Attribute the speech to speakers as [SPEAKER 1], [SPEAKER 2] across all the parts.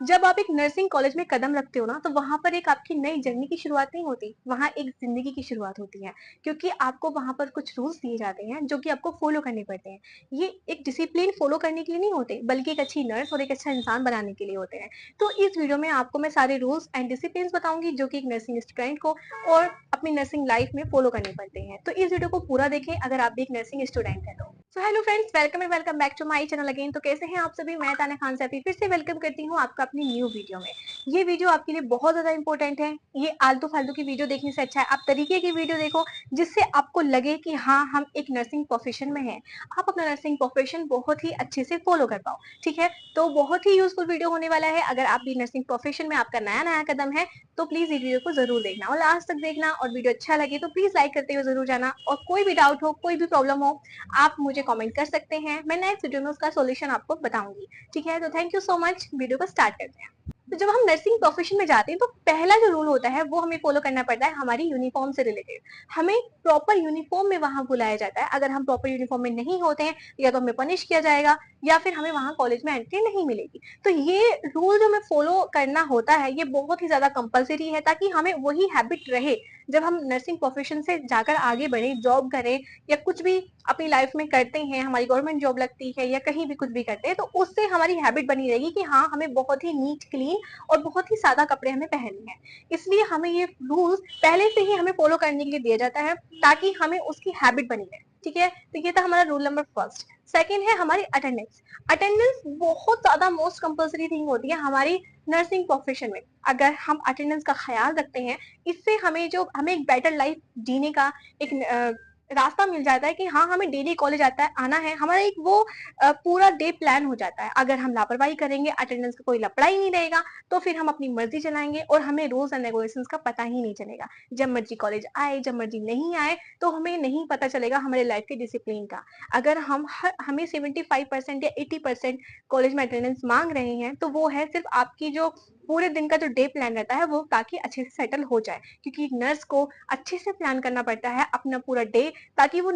[SPEAKER 1] जब आप एक नर्सिंग कॉलेज में कदम रखते हो ना, तो वहाँ पर एक आपकी नई जर्नी की शुरुआत नहीं होती, वहाँ एक ज़िंदगी की शुरुआत होती है। क्योंकि आपको वहाँ पर कुछ रूल्स दिए जाते हैं, जो कि आपको फ़ॉलो करने पड़ते हैं। ये एक डिसिप्लिन फ़ॉलो करने के लिए नहीं होते, बल्कि एक अच्छी नर्स और एक अच्छा इंसान बनाने के लिए होते हैं। तो इस वीडियो में आपको मैं सारे रूल्स एंड डिसिप्लिन्स बताऊँगी, जो कि एक नर्सिंग स्टूडेंट को और अपनी नर्सिंग लाइफ़ में फ़ॉलो करने पड़ते हैं। तो इस वीडियो को पूरा देखें, अगर आप भी एक नर्सिंग स्टूडेंट हैं तो। So hello friends, welcome and welcome back to my channel again. तो कैसे हैं आप सभी? मैं तान्या खान सैफी फिर से वेलकम करती हूँ आपका अपनी न्यू वीडियो में। ये वीडियो आपके लिए बहुत ज़्यादा इंपॉर्टेंट है। ये आलतू-फालतू की वीडियो देखने से अच्छा है आप तरीके की वीडियो देखो, जिससे आपको लगे कि हाँ, हम एक नर्सिंग प्रोफेशन में हैं। आप अपना नर्सिंग प्रोफेशन बहुत ही अच्छे से फॉलो कर पाओ, ठीक है? तो बहुत ही यूज़फुल वीडियो होने वाला है। अगर आप भी नर्सिंग प्रोफेशन में आपका नया-नया कदम है, तो प्लीज़ इस वीडियो को ज़रूर देखना और लास्ट तक देखना, और वीडियो अच्छा लगे तो प्लीज़ लाइक करते हुए ज़रूर जाना, और कोई भी डाउट हो, कोई भी प्रॉब्लम हो, आप मुझे कमेंट कर सकते हैं। मैं नेक्स्ट वीडियो में उसका सॉल्यूशन आपको बताऊंगी, ठीक है? तो thank you so much. Video को स्टार्ट करते हैं। तो जब हम नर्सिंग प्रोफेशन में जाते हैं, तो पहला जो रूल होता है वो हमें फॉलो करना पड़ता है हमारी यूनिफॉर्म से रिलेटेड। हमें प्रॉपर यूनिफॉर्म में वहां बुलाया जाता है। अगर हम प्रॉपर यूनिफॉर्म में नहीं होते हैं, या तो हमें पनिश किया जाएगा, या फिर हमें वहां कॉलेज में एंट्री नहीं मिलेगी। तो ये रूल जो हमें फॉलो करना होता है, ये बहुत ही ज्यादा कंपलसरी है, ताकि हमें वही हैबिट रहे जब हम नर्सिंग प्रोफेशन से जाकर आगे बढ़े, जॉब करें, या कुछ भी अपनी लाइफ में करते हैं, हमारी गवर्नमेंट जॉब लगती है, या कहीं भी कुछ भी करते हैं, तो उससे हमारी हैबिट बनी रहेगी कि हाँ, हमें बहुत ही नीट क्लीन और बहुत ही सादा कपड़े हमें पहनने हैं। इसलिए हमें ये रूल्स पहले से ही हमें फॉलो करने के लिए दिया जाता है, ताकि हमें उसकी हैबिट बनी रहे, ठीक है? तो ये था हमारा रूल नंबर फर्स्ट। सेकेंड है हमारी अटेंडेंस। अटेंडेंस बहुत ज्यादा मोस्ट कंपल्सरी थिंग होती है हमारी नर्सिंग प्रोफेशन में। अगर हम अटेंडेंस का ख्याल रखते हैं, इससे हमें एक बेटर लाइफ जीने का एक रास्ता मिल जाता है कि हाँ, हमें डेली कॉलेज आना है। हमारा एक वो पूरा डे प्लान हो जाता है। अगर हम लापरवाही करेंगे, अटेंडेंस का कोई लफड़ा ही नहीं रहेगा, तो फिर हम अपनी मर्जी चलाएंगे और हमें रूल्स एंड रेगुलेशंस का पता ही नहीं चलेगा। जब मर्जी कॉलेज आए, जब मर्जी नहीं आए, तो हमें नहीं पता चलेगा हमारे लाइफ के डिसिप्लिन का। अगर हमें 75% या 80% कॉलेज में अटेंडेंस मांग रहे हैं, तो वो है सिर्फ आपकी जो पूरे दिन का जो डे प्लान रहता है, वो ताकि अच्छे से सेटल हो जाए। क्योंकि नर्स को अच्छे से प्लान करना पड़ता है अपना पूरा डे, ताकि वो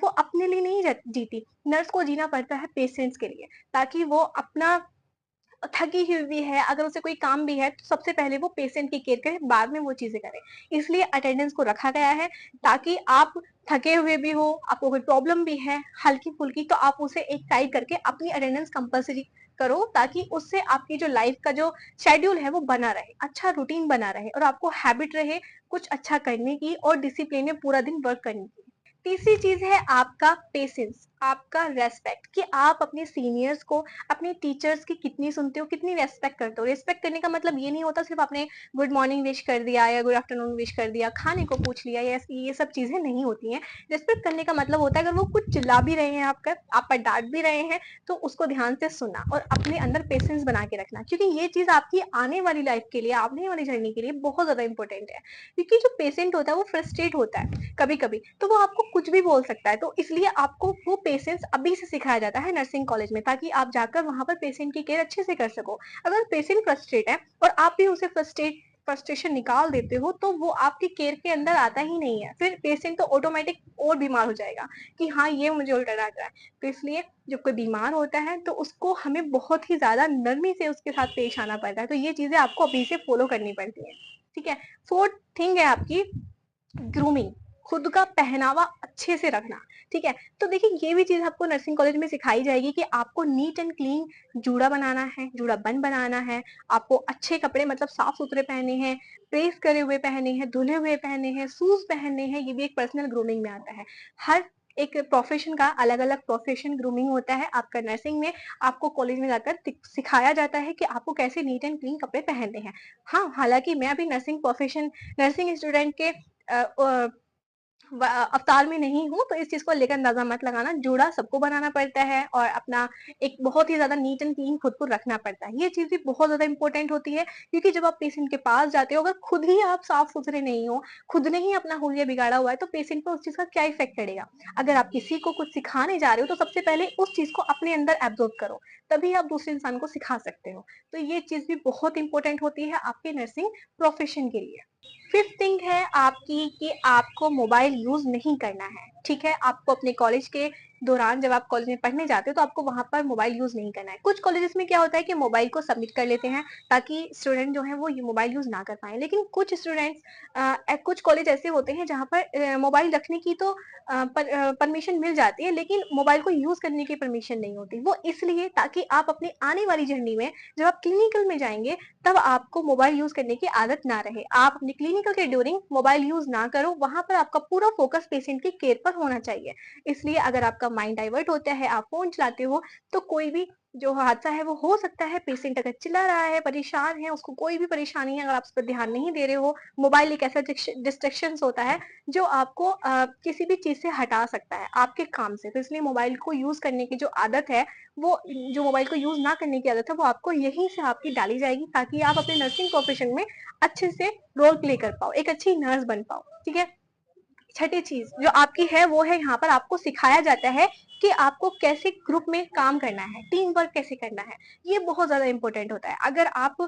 [SPEAKER 1] अपने लिए नहीं जीती। नर्स को जीना पड़ता है पेशेंट्स के लिए, ताकि वो अपना थकी हुई भी है, अगर उसे कोई काम भी है, तो सबसे पहले वो पेशेंट की केयर करे, बाद में वो चीजें करे। इसलिए अटेंडेंस को रखा गया है, ताकि आप थके हुए भी हो, आपको कोई प्रॉब्लम भी है हल्की फुल्की, तो आप उसे एक साइड करके अपनी अटेंडेंस कंपल्सरी करो, ताकि उससे आपकी जो लाइफ का जो शेड्यूल है वो बना रहे, अच्छा रूटीन बना रहे, और आपको हैबिट रहे कुछ अच्छा करने की और डिसिप्लिन में पूरा दिन वर्क करने की। तीसरी चीज है आपका पेशेंस, आपका रेस्पेक्ट, कि आप अपने सीनियर्स को, अपने टीचर्स की कितनी सुनते हो, कितनी रेस्पेक्ट करते हो। रेस्पेक्ट करने का मतलब ये नहीं होता सिर्फ आपने गुड मॉर्निंग विश कर दिया या गुड आफ्टरनून विश कर दिया, खाने को पूछ लिया, या ये सब चीजें नहीं होती हैं। रेस्पेक्ट करने का मतलब होता है अगर वो कुछ चिल्ला भी रहे हैं, आप पर डांट भी रहे हैं, तो उसको ध्यान से सुनना और अपने अंदर पेशेंस बना के रखना, क्योंकि ये चीज आपकी आने वाली लाइफ के लिए, आने वाली जर्नी के लिए बहुत ज्यादा इंपॉर्टेंट है। क्योंकि जो पेशेंट होता है वो फ्रस्ट्रेट होता है कभी कभी, तो वो आपको कुछ भी बोल सकता है। तो इसलिए आपको वो पेशेंस अभी से सिखाया जाता है नर्सिंग कॉलेज में, ताकि आप जाकर वहां पर पेशेंट की केयर अच्छे से कर सको। अगर पेशेंट फ्रस्ट्रेट है और आप भी उसे फ्रस्ट्रेशन निकाल देते हो, तो वो आपकी केयर के अंदर आता ही नहीं है। फिर पेशेंट तो ऑटोमेटिक और बीमार हो जाएगा कि हाँ, ये मुझे उल्टा डांट रहा है। तो इसलिए जब कोई बीमार होता है, तो उसको हमें बहुत ही ज्यादा नरमी से उसके साथ पेश आना पड़ता है। तो ये चीजें आपको अभी से फॉलो करनी पड़ती है, ठीक है? फोर्थ थिंग है आपकी ग्रूमिंग, खुद का पहनावा अच्छे से रखना, ठीक है? तो देखिए, ये भी चीज आपको नर्सिंग कॉलेज में सिखाई जाएगी कि आपको नीट एंड क्लीन जूड़ा बनाना है, जूड़ा बन बनाना है। आपको अच्छे कपड़े मतलब साफ सुथरे पहने हैं, प्रेस करे हुए पहने हैं, धुले हुए पहने हैं, शूज पहने हैं। ये भी एक पर्सनल ग्रूमिंग में आता है। हर एक प्रोफेशन का अलग अलग प्रोफेशन ग्रूमिंग होता है। आपका नर्सिंग में आपको कॉलेज में जाकर सिखाया जाता है कि आपको कैसे नीट एंड क्लीन कपड़े पहनने हैं। हाँ, हालांकि मैं अभी नर्सिंग स्टूडेंट के अवतार में नहीं हूँ, तो इस चीज को लेकर अंदाजा मत लगाना। जूड़ा सबको बनाना पड़ता है, और अपना एक बहुत ही ज्यादा नीट एंड क्लीन खुद को रखना पड़ता है। ये चीज भी बहुत ज्यादा इंपॉर्टेंट होती है, क्योंकि जब आप पेशेंट के पास जाते हो, अगर खुद ही आप साफ सुथरे नहीं हो, खुद ने ही अपना हुलिया बिगाड़ा हुआ है, तो पेशेंट पर उस चीज का क्या इफेक्ट पड़ेगा। अगर आप किसी को कुछ सिखाने जा रहे हो, तो सबसे पहले उस चीज को अपने अंदर एब्जॉर्ब करो, तभी आप दूसरे इंसान को सिखा सकते हो। तो ये चीज भी बहुत इंपॉर्टेंट होती है आपके नर्सिंग प्रोफेशन के लिए। फिफ्थ थिंग है आपकी कि आपको मोबाइल यूज नहीं करना है, ठीक है? आपको अपने कॉलेज के दौरान जब आप कॉलेज में पढ़ने जाते हो तो आपको वहाँ पर मोबाइल यूज़ नहीं करना है। कुछ कॉलेजेस में क्या होता है कि मोबाइल को सबमिट कर लेते हैं ताकि स्टूडेंट जो हैं वो ये मोबाइल यूज़ ना कर पाएँ। लेकिन कुछ स्टूडेंट्स कुछ कॉलेज ऐसे होते हैं जहाँ पर मोबाइल रखने की तो परमिशन मिल जाती है, लेकिन मोबाइल को यूज़ करने की परमिशन नहीं होती। वो इसलिए ताकि आप अपनी आने वाली जर्नी में जब आप क्लिनिकल में जाएँगे तब आपको मोबाइल यूज़ करने की आदत ना रहे। आप अपनी क्लिनिकल के ड्यूरिंग मोबाइल यूज़ ना करो, वहाँ पर आपका पूरा फ़ोकस पेशेंट की केयर पर होना चाहिए। इसलिए अगर आपका माइंड डाइवर्ट होता है, आप फ़ोन चलाते हो, तो कोई भी जो हादसा है वो हो सकता है। पेशेंट अगर चिल्ला रहा है, परेशान है, उसको कोई भी परेशानी है, अगर आप उस पर ध्यान नहीं दे रहे हो, मोबाइल एक ऐसा डिस्ट्रैक्शंस होता है जो आपको किसी भी चीज़ से हटा सकता है, आपके काम से। तो इसलिए मोबाइल को यूज़ करने की जो आदत है, वो जो मोबाइल को यूज़ ना करने की आदत है, वो आपको यहीं से आपकी डाली जाएगी ताकि आप अपने नर्सिंग प्रोफ़ेशन में अच्छे से रोल प्ले कर पाओ, एक अच्छी नर्स बन पाओ, ठीक है? छठी चीज़ जो आपकी है वो है यहाँ पर आपको सिखाया जाता है कि आपको कैसे ग्रुप में काम करना है, टीम वर्क कैसे करना है। ये बहुत ज़्यादा इम्पोर्टेंट होता है। अगर आप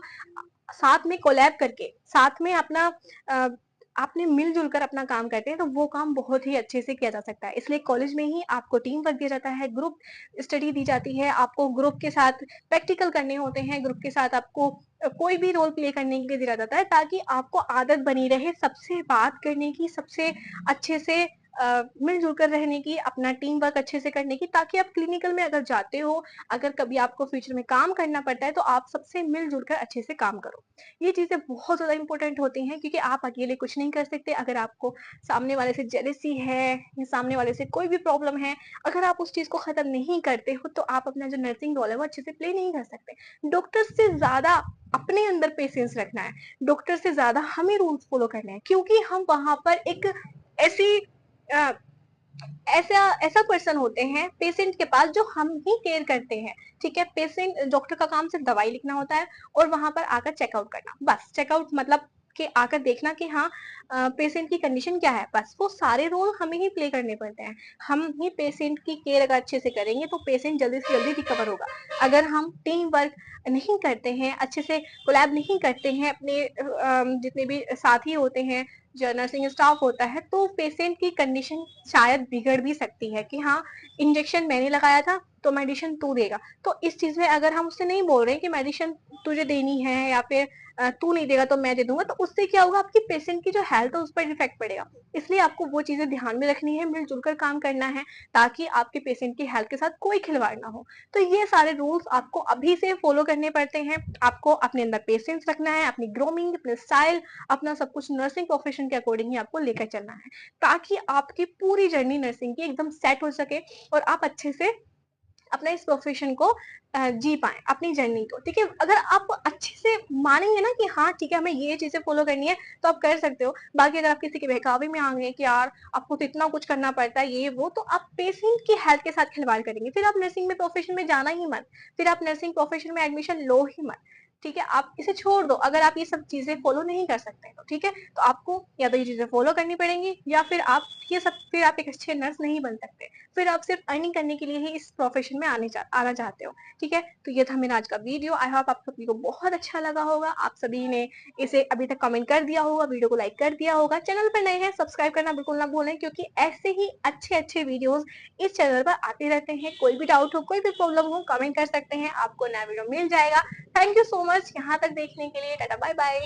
[SPEAKER 1] साथ में कोलैब करके, साथ में अपना अ, आपने मिल-जुल कर अपना काम करते हैं, तो वो काम बहुत ही अच्छे से किया जा सकता है। इसलिए कॉलेज में ही आपको टीम वर्क दिया जाता है, ग्रुप स्टडी दी जाती है, आपको ग्रुप के साथ प्रैक्टिकल करने होते हैं, ग्रुप के साथ आपको कोई भी रोल प्ले करने के लिए दिया जाता है ताकि आपको आदत बनी रहे सबसे बात करने की, सबसे अच्छे से मिल-जुल कर रहने की, अपना टीम वर्क अच्छे से करने की, ताकि आप क्लिनिकल में अगर जाते हो, अगर कभी आपको फ्यूचर में काम करना पड़ता है, तो आप सबसे मिल-जुल कर अच्छे से काम करो। ये चीज़ें बहुत ज़्यादा इम्पोर्टेंट होती हैं क्योंकि आप अकेले कुछ नहीं कर सकते। अगर आपको सामने वाले से जेलसी है या सामने वाले से कोई भी प्रॉब्लम है, अगर आप उस चीज़ को खत्म नहीं करते हो, तो आप अपना जो नर्सिंग रोल है, वो अच्छे से प्ले नहीं कर सकते। डॉक्टर से ज़्यादा अपने अंदर पेशेंस रखना है, डॉक्टर से ज़्यादा हमें रूल्स फॉलो करने हैं क्योंकि हम वहाँ पर एक ऐसी अ, ऐसा ऐसा पर्सन होते हैं पेशेंट के पास जो हम ही केयर करते हैं, ठीक है? पेशेंट डॉक्टर का काम सिर्फ दवाई लिखना होता है और वहाँ पर आकर चेकआउट करना, बस चेकआउट मतलब कि आकर देखना कि हाँ पेशेंट की कंडीशन क्या है, बस वो सारे रोल हमें ही प्ले करने पड़ते हैं। हम ही पेशेंट की केयर अगर अच्छे से करेंगे तो पेशेंट जल्दी से जल्दी रिकवर होगा। अगर हम टीम वर्क नहीं करते हैं, अच्छे से कोलैब नहीं करते हैं अपने जितने भी साथी होते हैं, जो नर्सिंग स्टाफ होता है, तो पेशेंट की कंडीशन शायद बिगड़ भी सकती है कि हाँ, इंजेक्शन मैंने लगाया था, तो मेडिसिन तू देगा। तो इस चीज़ में अगर हम उससे नहीं बोल रहे हैं कि मेडिसिन तुझे देनी है या फिर तू नहीं देगा तो मैं दे दूँगा, तो उससे क्या होगा आपकी पेशेंट की जो हेल्थ है उस पर इफ़ेक्ट पड़ेगा। इसलिए आपको वो चीज़ें ध्यान में रखनी है, मिल-जुल कर काम करना है, ताकि आपके पेशेंट की हेल्थ के साथ कोई खिलवाड़ ना हो। तो ये सारे रूल्स आपको अभी से फॉलो करने पड़ते हैं। आपको अपने अंदर पेशेंस रखना है, अपनी ग्रूमिंग, अपने स्टाइल, अपना सब कुछ नर्सिंग प्रोफेशन के अकॉर्डिंग ही आपको लेकर चलना है, ताकि आपकी पूरी जर्नी नर्सिंग की एकदम सेट हो सके और आप अच्छे से अपना इस प्रोफेशन को जी पाएँ, अपनी जर्नी को, ठीक है? अगर आप अच्छे से मानेंगे ना कि हाँ, ठीक है, हमें ये चीज़ें फ़ॉलो करनी है, तो आप कर सकते हो। बाकी अगर आप किसी के बहकावे में आ गए कि यार, आपको तो इतना कुछ करना पड़ता है, ये वो, तो आप पेशेंट की हेल्थ के साथ खिलवाड़ करेंगे। फिर आप नर्सिंग में प्रोफेशन में जाना ही मत, फिर आप नर्सिंग प्रोफेशन में एडमिशन लो ही मत, ठीक है? आप इसे छोड़ दो, अगर आप ये सब चीज़ें फ़ॉलो नहीं कर सकते तो, ठीक है? तो आपको या तो ये चीज़ें फ़ॉलो करनी पड़ेंगी या फिर आप ये सब फिर आप एक अच्छे नर्स नहीं बन सकते। फिर आप सिर्फ अर्निंग करने के लिए ही इस प्रोफेशन में आना चाहते हो, ठीक है? तो ये था मेरा आज का वीडियो। आई होप आप सभी को बहुत अच्छा लगा होगा। आप सभी ने इसे अभी तक कमेंट कर दिया होगा, वीडियो को लाइक कर दिया होगा। चैनल पर नए हैं, सब्सक्राइब करना बिल्कुल ना भूलें क्योंकि ऐसे ही अच्छे-अच्छे वीडियोज़ इस चैनल पर आते रहते हैं। कोई भी डाउट हो, कोई भी प्रॉब्लम हो, कमेंट कर सकते हैं, आपको नया वीडियो मिल जाएगा। थैंक यू सो मच यहाँ तक देखने के लिए। Tata bye bye.